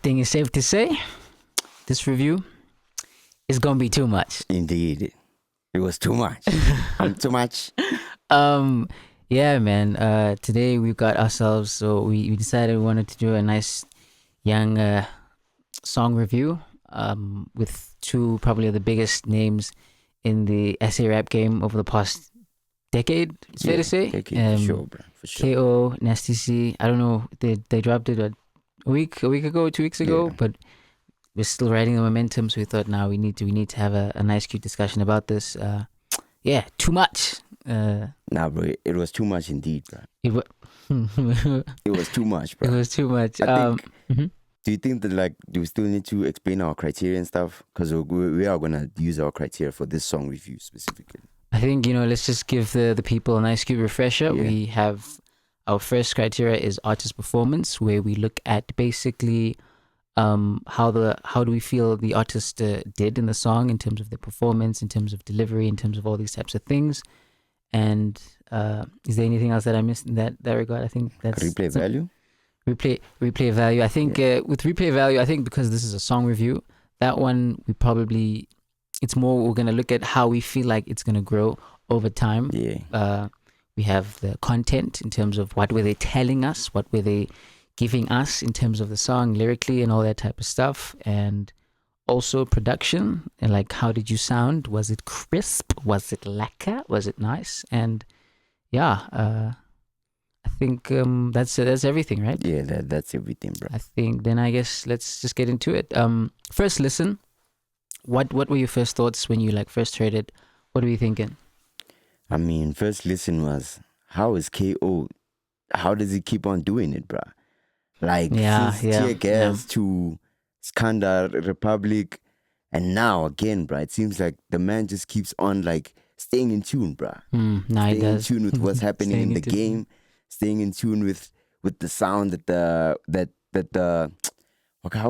think it's safe to say this review is gonna be too much. Indeed. It was too much. Too much. Yeah, man. Today we've got ourselves, so we decided we wanted to do a nice young song review with two probably of the biggest names in the SA rap game over the past decade. It's fair to say. Decade, for sure, bro. For sure. K.O, Nasty C. I don't know. They dropped it a week ago, 2 weeks ago, but we're still riding the momentum. So we thought, now we need to have a nice, cute discussion about this. Yeah, too much. Nah, bro, it was too much indeed, bro. It was too much, bro. It was too much. I think, do you think that, do we still need to explain our criteria and stuff? Because we are going to use our criteria for this song review specifically. I think, let's just give the people a nice, cute refresher. Yeah. We have our first criteria is artist performance, where we look at basically how do we feel the artist did in the song in terms of their performance, in terms of delivery, in terms of all these types of things. And is there anything else that I missed in that regard? I think that's replay value. Replay value. I think with replay value, I think because this is a song review, that one it's more we're gonna look at how we feel like it's gonna grow over time. Yeah. We have the content in terms of what were they telling us, what were they giving us in terms of the song lyrically and all that type of stuff, and also production and how did you sound? Was it crisp? Was it lacquer? Was it nice? And I think that's everything, right? Yeah, that's everything, bro. I think then I guess let's just get into it. First listen, what were your first thoughts when you first heard it? What were you thinking? I mean, first listen was, how is K.O? How does he keep on doing it, bro? Since Tear Gas to Skanda Republic, and now again, bro, it seems like the man just keeps on staying in tune, bro. Staying in tune with what's happening in the game, staying in tune with the sound how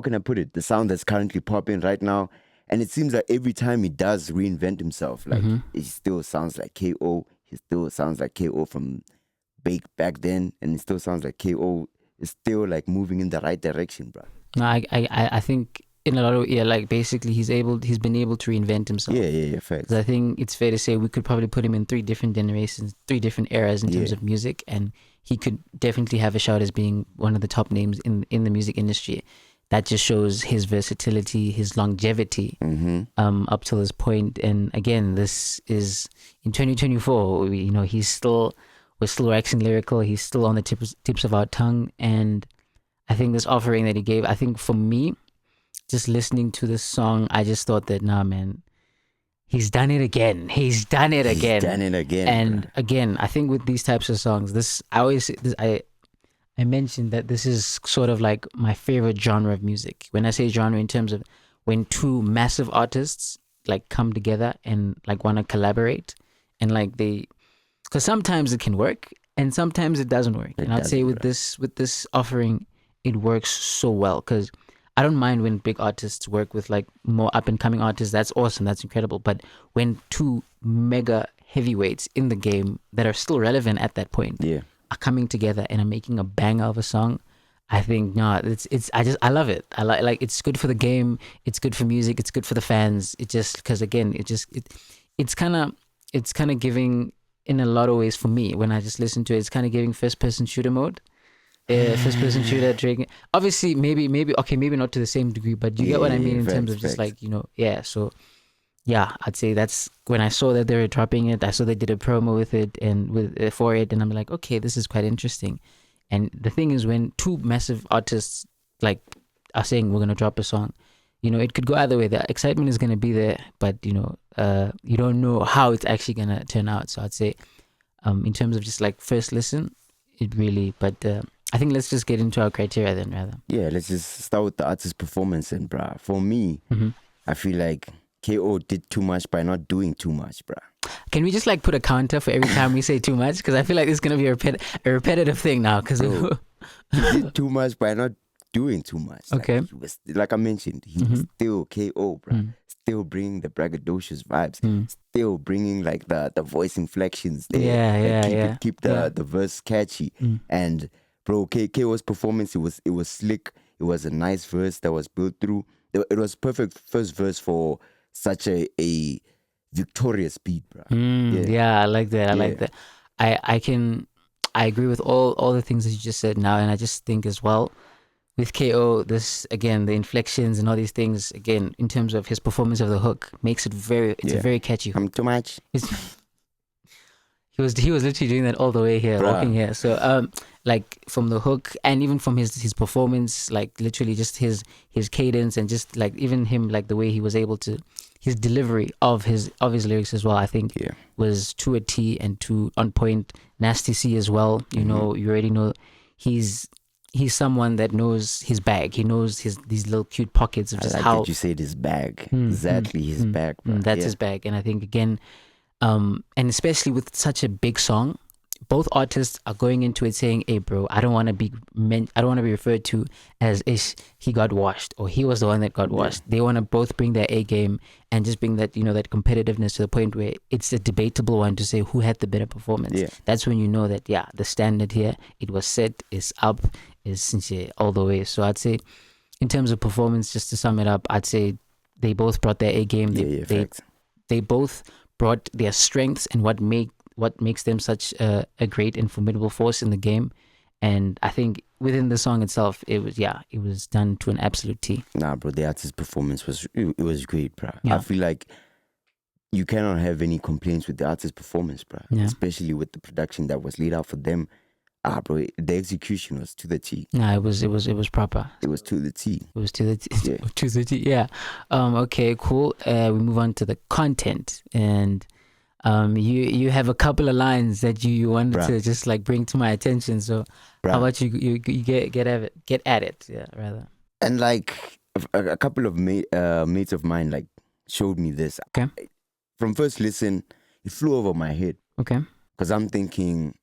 can I put it? The sound that's currently popping right now. And it seems like every time he does reinvent himself, he still sounds like K.O. He still sounds like K.O. from back then, and it still sounds like K.O. is still moving in the right direction, bro. No, I think in a lot of basically he's been able to reinvent himself. Yeah, facts. I think it's fair to say we could probably put him in 3 different generations, 3 different eras in terms of music, and he could definitely have a shout as being one of the top names in the music industry. That just shows his versatility, his longevity up till this point. And again, this is in 2024. We're still waxing lyrical. He's still on the tips of our tongue. And I think this offering that he gave, I think for me, just listening to this song, I just thought that, nah, man, he's done it again. And again, I think with these types of songs, I mentioned that this is sort of my favorite genre of music. When I say genre, in terms of when 2 massive artists come together and want to collaborate, and because sometimes it can work and sometimes it doesn't work. And I'd say with this offering, it works so well, because I don't mind when big artists work with more up and coming artists. That's awesome. That's incredible. But when 2 mega heavyweights in the game that are still relevant at that point, are coming together and are making a banger of a song, I think I love it. I like it's good for the game, it's good for music, it's good for the fans. It just because again it's kind of giving, in a lot of ways for me, when I just listen to it, it's kind of giving first person shooter mode. First person shooter drinking. Obviously maybe not to the same degree, but you get what I mean in terms of just so yeah, I'd say that's when I saw that they were dropping it. I saw they did a promo with it and for it, and I'm like, okay, this is quite interesting. And the thing is, when 2 massive artists are saying we're gonna drop a song, it could go either way. The excitement is gonna be there, but you don't know how it's actually gonna turn out. So I'd say, in terms of just first listen, it really. But I think let's just get into our criteria then, rather. Yeah, let's just start with the artist performance, and bruh, for me, I feel like K.O did too much by not doing too much, bruh. Can we just put a counter for every time we say too much? Because I feel like it's going to be a repetitive thing now. Because he did too much by not doing too much. Okay. He was, I mentioned, he was still K.O, bruh. Still bringing the braggadocious vibes. Still bringing the voice inflections there. Keep the verse catchy. And bro, K.O's performance, it was slick. It was a nice verse that was built through. It was perfect first verse for such a victorious beat, bro. Yeah, I like that. I like that. I agree with all the things that you just said now, and I just think as well with KO, this again, the inflections and all these things, again, in terms of his performance of the hook, makes it it's a very catchy hook. I'm too much. He was literally doing that all the way here, walking here. So like from the hook and even from his performance, like literally just his cadence and just like even him, like the way he was able to, his delivery of his lyrics as well, I think was to a T and to on point. Nasty C as well, you know, you already know he's someone that knows his bag. He knows these little cute pockets of just how that you said his bag. Exactly his bag, bro. That's his bag. And I think again, and especially with such a big song, both artists are going into it saying, "Hey, bro, I don't want to be referred to as ish. He got washed or he was the one that got washed." They want to both bring their A game and just bring that, you know, that competitiveness to the point where it's a debatable one to say who had the better performance. That's when you know that the standard here, it was set, is up, is sincere all the way. So I'd say, in terms of performance, just to sum it up, I'd say they both brought their A game. They both brought their strengths and what makes them such a great and formidable force in the game. And I think within the song itself, it was done to an absolute T. Nah, bro, the artist's performance was great, bro. I feel like you cannot have any complaints with the artist's performance, bro. Especially with the production that was laid out for them. Bro, the execution was to the T. Nah, it was proper. It was to the T. It was to the T. To the T. Yeah. Okay. Cool. We move on to the content, and you have a couple of lines that you wanted to just like bring to my attention. So how about you get at it? Yeah, rather. And like a couple of mates of mine like showed me this. Okay. From first listen, it flew over my head. Okay. Because I'm thinking,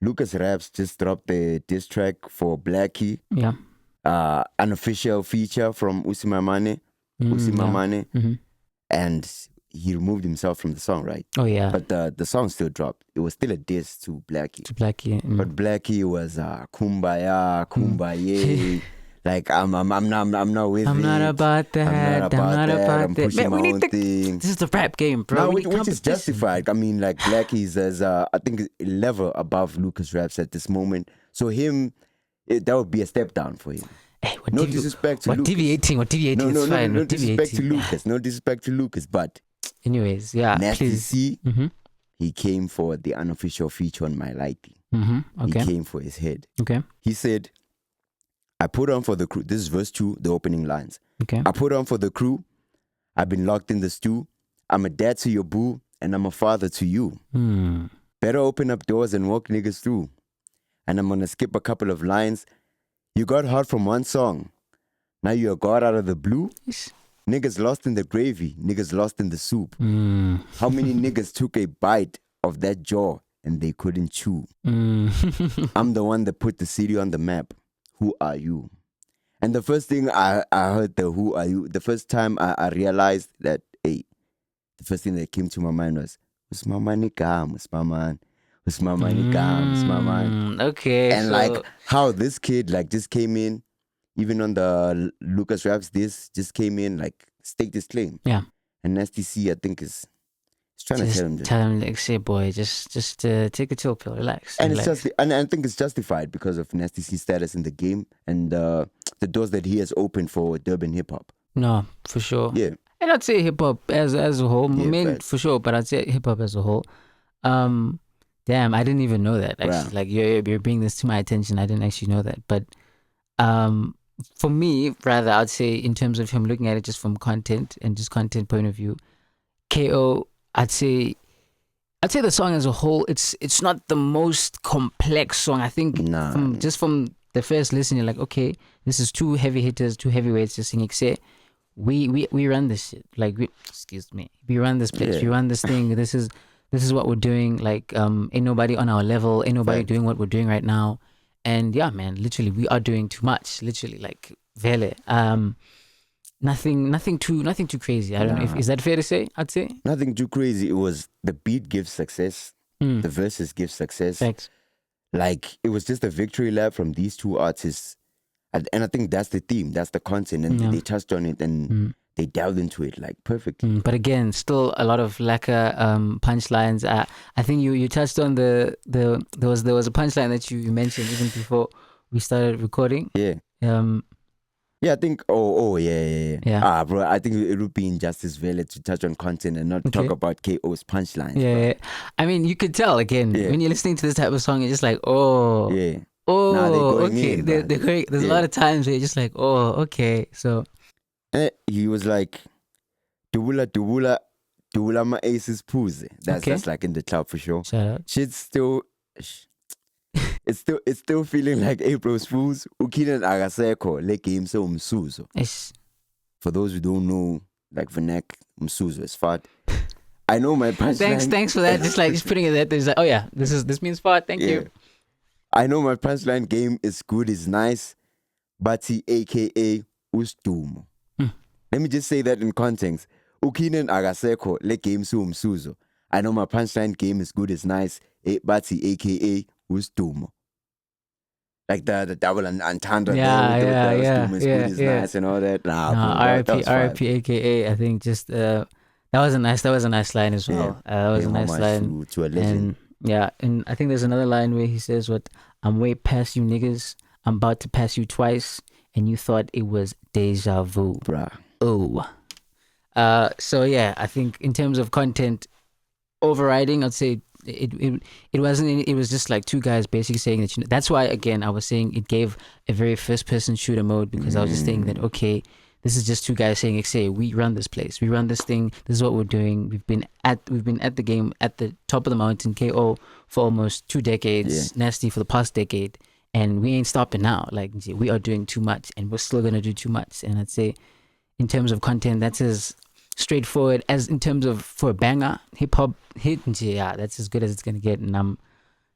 Lucas Raps just dropped the diss track for Blackie. Yeah. Unofficial feature from Usimamane. And he removed himself from the song, right? Oh yeah. But the song still dropped. It was still a diss to Blackie. But Blackie was kumbaya, kumbaye. Like I'm not with it. I'm not about that. I'm pushing my own thing. This is the rap game, bro. No, which is justified. I mean, like Blackie's as I think a level above Lucas Raps at this moment. So that would be a step down for him. Hey, no disrespect to Lucas. What deviating is fine. No disrespect to Lucas. No disrespect to Lucas. But anyways, yeah. Nasty C, he came for the unofficial feature on My Lighty. Okay. He came for his head. Okay. He said, I put on for the crew. This is verse 2, the opening lines. Okay. I put on for the crew. I've been locked in the stew. I'm a dad to your boo, and I'm a father to you. Better open up doors and walk niggas through. And I'm gonna skip a couple of lines. You got hot from one song. Now you're God out of the blue. Niggas lost in the gravy. Niggas lost in the soup. How many niggas took a bite of that jaw and they couldn't chew? I'm the one that put the city on the map. Who are you? And the first thing I heard the who are you, the first time I realized that, the first thing that came to my mind was my man. Okay. And like how this kid like just came in, even on the Lucas Raps, this just came in like staked his claim. Yeah. And Nasty C, I think is trying to tell him this. Tell him, like, say, boy, just take a chill pill, relax. And it's and I think it's justified because of Nasty C's status in the game and the doors that he has opened for Durban hip hop. No, for sure. Yeah. And I'd say hip hop as a whole. I mean, for sure, but I'd say hip hop as a whole. Damn, I didn't even know that actually. Like you're bringing this to my attention. I didn't actually know that. But for me, rather, I'd say in terms of him looking at it just from content and just content point of view, K.O, I'd say the song as a whole, it's not the most complex song. I think from the first listen, you're like, okay, this is two heavy hitters, two heavyweights just singing. Say, we run this shit. Like, we run this place, we run this thing. This is what we're doing. Like, ain't nobody on our level, ain't nobody doing what we're doing right now. And yeah, man, literally, we are doing too much. Literally, like, vele. Nothing too crazy. I don't know. Is that fair to say? I'd say nothing too crazy. It was the beat gives success. The verses give success. Thanks. Like it was just a victory lap from these two artists. And I think that's the theme, that's the content, and they touched on it and they delved into it like perfectly. But again, still a lot of lacquer punchlines. I think you touched on there was a punchline that you mentioned even before we started recording. Yeah. Yeah, I think. Yeah. Bro, I think it would be injustice valid to touch on content and not talk about K.O's punchlines. Yeah. I mean, you could tell again when you're listening to this type of song, you're just like, oh, yeah. Oh, nah, they're going okay. in, They're going. There's a lot of times where you're just like, oh, okay. So he was like, Dubula ma aces puze. That's like in the club for sure. Shout out. Shit's still. It's still feeling like April's Fools. Ukina agaseko le game so umsuzo. For those who don't know, like vernac umsuzo is fart. I know my punchline. Thanks for that. just putting it there. There's like, oh yeah, this means fart. Thank you. I know my punchline game is good, is nice, but he aka Ustumo. Let me just say that in context. Ukinen agaseko le game so umsuzo. I know my punchline game is good, is nice, but he aka Ustumo. Like the double entendre. Is good, is nice, and all that. RIP, aka. I think just that was a nice line as well. That was a nice line to a legend. And I think there's another line where he says, "What I'm way past you niggas. I'm about to pass you twice, and you thought it was deja vu, bruh." Oh. So yeah, I think in terms of content overriding, I'd say. It wasn't any, it was just like two guys basically saying that that's why again I was saying it gave a very first person shooter mode, because I was just saying that okay, this is just two guys saying, say, we run this place, we run this thing, this is what we're doing, we've been at the game at the top of the mountain, KO for almost 2 decades, Nasty for the past decade, and we ain't stopping now. Like we are doing too much and we're still gonna do too much. And I'd say in terms of content, that's as straightforward as in terms of for a banger hip hop hit. That's as good as it's gonna get. And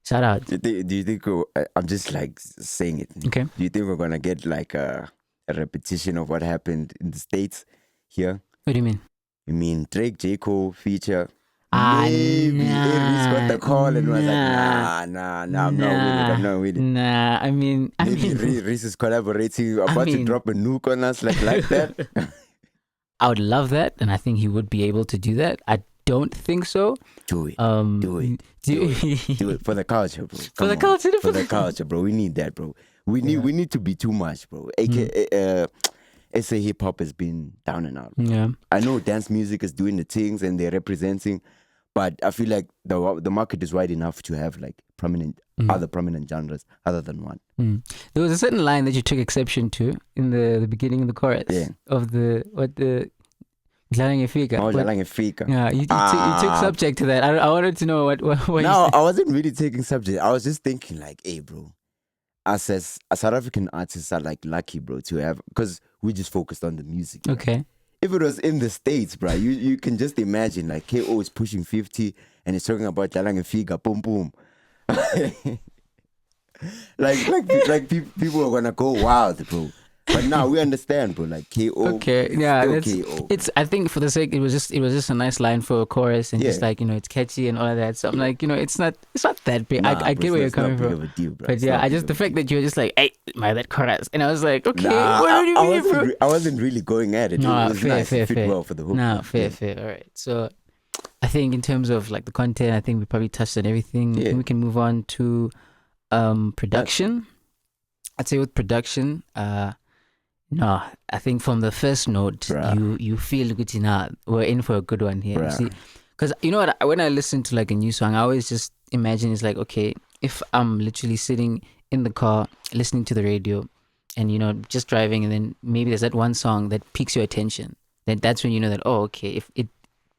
shout out. Do you think I'm just like saying it? Okay. Do you think we're gonna get like a repetition of what happened in the States here? What do you mean? You mean Drake, J. Cole feature? Maybe Aries got the call and was like, nah, I'm not with it. I mean, Reese is collaborating, about to drop a nuke on us like that. I would love that, and I think he would be able to do that. I don't think so. Do it. Do it for the culture, bro. For the culture, bro. We need that, bro. We need to be too much, bro. SA hip hop has been down and out. Yeah. I know dance music is doing the things and they're representing, but I feel like the market is wide enough to have like other prominent genres other than one. There was a certain line that you took exception to in the beginning of the chorus of the Dlalang Fika. Yeah, you took subject to that. I wanted to know what no, you said. I wasn't really taking subject. I was just thinking like, hey, bro, us as South African artists are like lucky, bro, to have, because we just focused on the music. Bro. Okay. If it was in the States, bro, you can just imagine like K.O is pushing 50 and he's talking about Dlalang Fika, boom, boom. like people are gonna go wild, bro. But now we understand, bro. Like K.O. Okay, yeah, K.O. It's. I think for the sake, it was just a nice line for a chorus, and just like it's catchy and all of that. So I'm like, it's not that big. I get where you're coming from. Deal, but yeah, the fact that you were just like, hey, that chorus, and I was like, okay, what do you mean, bro? I wasn't really going at it. No, it was nice. It fit well for the hook. No, fair. All right. So I think in terms of like the content, I think we probably touched on everything. Yeah. We can move on to production. I'd say with production, no, I think from the first note, you feel good enough. We're in for a good one here. You see, because you know what? When I listen to like a new song, I always just imagine it's like, okay, if I'm literally sitting in the car listening to the radio, and just driving, and then maybe there's that one song that piques your attention, then that's when you know that, oh, okay, if it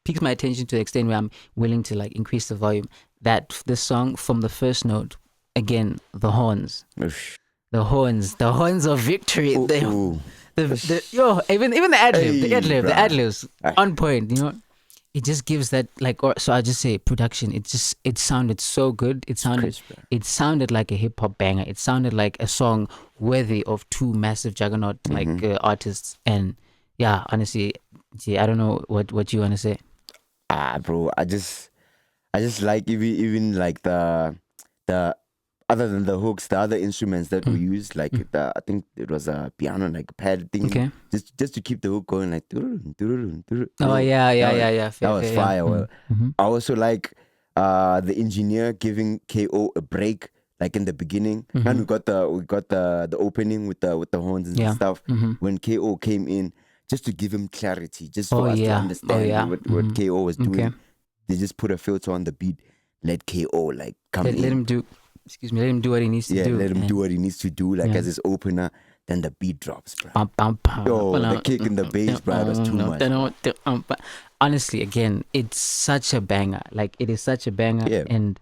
piques my attention to the extent where I'm willing to like increase the volume, that this song from the first note, again, the horns. The horns of victory. Even the ad-libs on point. It just gives that so I just say production. It sounded so good. It sounded like a hip hop banger. It sounded like a song worthy of two massive juggernaut artists. And yeah, honestly, I don't know what you want to say. Bro, I just like even like the other than the hooks, the other instruments that we used, like I think it was a piano, like a pad thing, just to keep the hook going, like. Oh yeah. That was fire. Mm-hmm. I also like the engineer giving K.O a break, like in the beginning. And we got the opening with the horns and stuff. When K.O came in, just to give him clarity, just for us to understand what K.O was doing. Okay. They just put a filter on the beat, let K.O like come in. Let him do. Excuse me. Let him do what he needs to do. Yeah, let him do what he needs to do, like as his opener. Then the beat drops, bro. The kick in the bass, bro, was too much. Honestly, again, it's such a banger. Like, it is such a banger. Yeah. And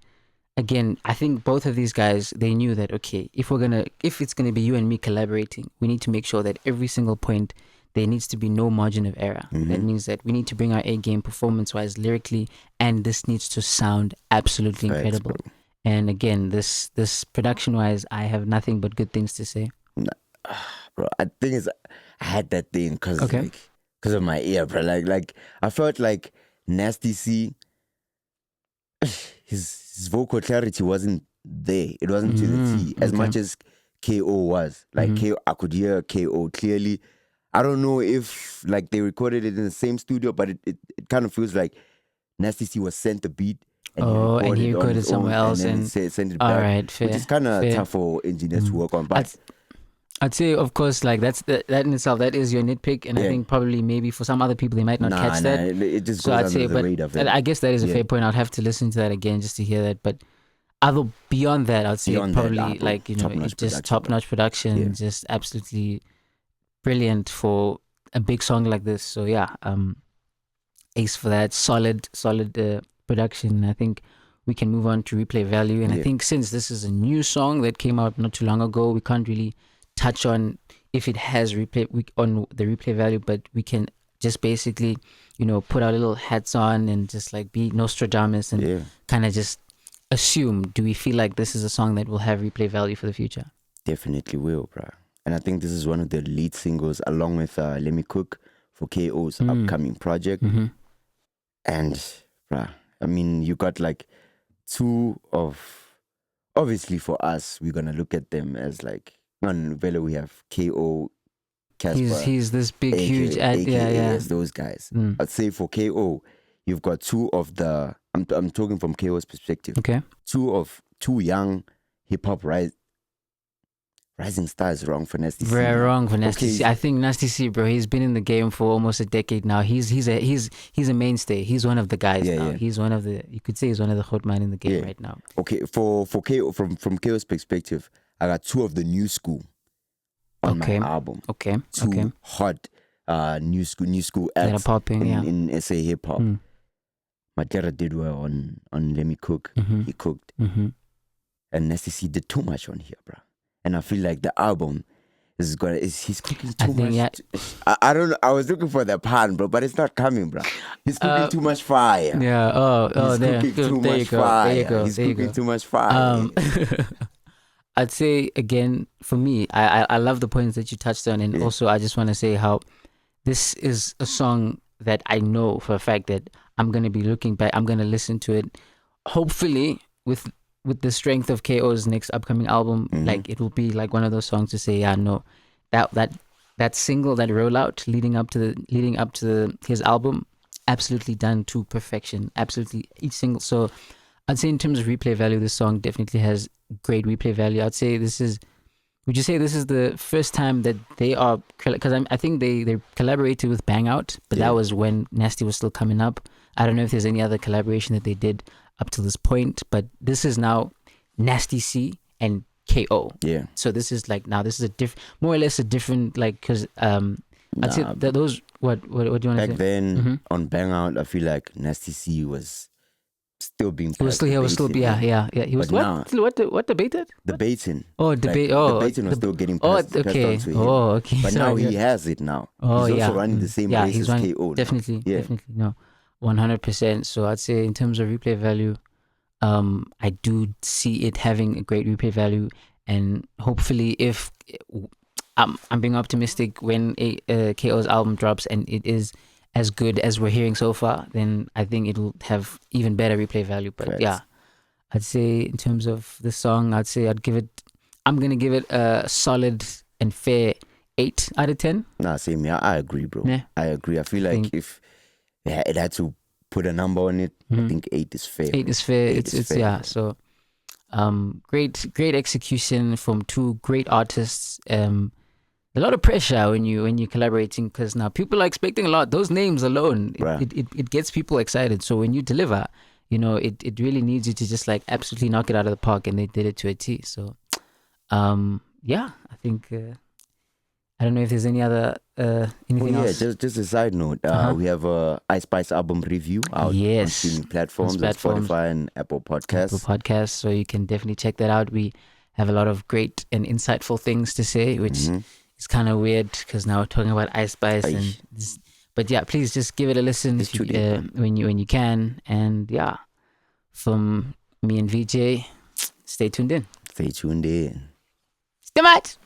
again, I think both of these guys, they knew that, okay, if it's gonna be you and me collaborating, we need to make sure that every single point there needs to be no margin of error. That means that we need to bring our A game performance-wise, lyrically, and this needs to sound absolutely incredible. Bro. And again, this production-wise, I have nothing but good things to say. Bro, I think I had that thing because of my ear, bro. Like I felt like Nasty C, his vocal clarity wasn't there. It wasn't to the T as much as K.O was. Like I could hear K.O clearly. I don't know if like they recorded it in the same studio, but it kind of feels like Nasty C was sent the beat. And he recorded it somewhere else and send it back. All right, fair, which is kind of tough for engineers to work on. But I'd say, of course, like that in itself, that is your nitpick, and I think probably maybe for some other people they might not catch that. It just goes under the radar. I guess that is a fair point. I'd have to listen to that again just to hear that. But beyond that, I'd say probably like it's just top-notch production, just absolutely brilliant for a big song like this. So yeah, ace for that. Solid production. I think we can move on to replay value, and I think since this is a new song that came out not too long ago, we can't really touch on if it has on the replay value, but we can just basically put our little hats on and just like be Nostradamus and kind of just assume, do we feel like this is a song that will have replay value for the future? Definitely will, bro. And I think this is one of the lead singles along with Let Me Cook for K.O's upcoming project. And bro, I mean, you got like two of, obviously for us, we're gonna look at them as like, on Velo we have K.O, Casper. He's this big, huge as those guys. I'd say for K.O, you've got two of the, I'm talking from K.O's perspective. Okay. Two young hip hop rising stars. Wrong for Nasty C. Very wrong for Nasty C. I think Nasty C, bro, he's been in the game for almost a decade now. He's a mainstay. He's one of the guys now. He's one of the, you could say he's one of the hot man in the game right now. Okay, for K.O, from K.O's perspective, I got two of the new school on my album. Two hot new school acts that are popping, in SA hip hop. Matera did well on Let Me Cook. He cooked. And Nasty C did too much on here, bro. And I feel like the album he's cooking too much. I don't know. I was looking for the pun, bro, but it's not coming, bro. He's cooking too much fire. Yeah. He's cooking too much fire. He's cooking too much fire. I'd say again, for me, I love the points that you touched on, and also I just want to say how this is a song that I know for a fact that I'm gonna be looking back. I'm gonna listen to it, hopefully with the strength of K.O's next upcoming album. Like it will be like one of those songs to say, that single, that rollout leading up to his album, absolutely done to perfection. Absolutely each single. So I'd say in terms of replay value, this song definitely has great replay value. I'd say would you say this is the first time that they are, because I think they collaborated with Bang Out, but that was when Nasty was still coming up. I don't know if there's any other collaboration that they did up to this point, but this is now Nasty C and K.O. Yeah. So this is like, now this is more or less a different, like, because I'd say that those, what do you want to say? Back then on Bang Out, I feel like Nasty C was still being he was still he was what debated debating debate debating was still getting passed onto him. But now he has it now. He's also running the same race as K.O. Definitely no, 100%. So I'd say in terms of replay value, I do see it having a great replay value, and hopefully if I'm being optimistic, when K.O's album drops and it is as good as we're hearing so far, then I think it'll have even better replay value. But I'd say in terms of the song, I'm gonna give it a solid and fair 8 out of 10. Nah, same. Yeah, I agree, bro. Yeah. I agree. I feel like if it had to put a number on it, I think 8 is fair. 8 is fair. It's fair, yeah. So, great execution from two great artists. A lot of pressure when you're collaborating, because now people are expecting a lot. Those names alone, it gets people excited. So when you deliver, it really needs you to just like absolutely knock it out of the park, and they did it to a T. So, yeah, I think I don't know if there's any other anything else. Just a side note. We have a Ice Spice album review out on streaming platforms, Spotify and Apple Podcasts. So you can definitely check that out. We have a lot of great and insightful things to say, which is kind of weird because now we're talking about Ice Spice but yeah, please just give it a listen when you can. And yeah, from me and VJ, stay tuned in. Stay tuned in. Stay much.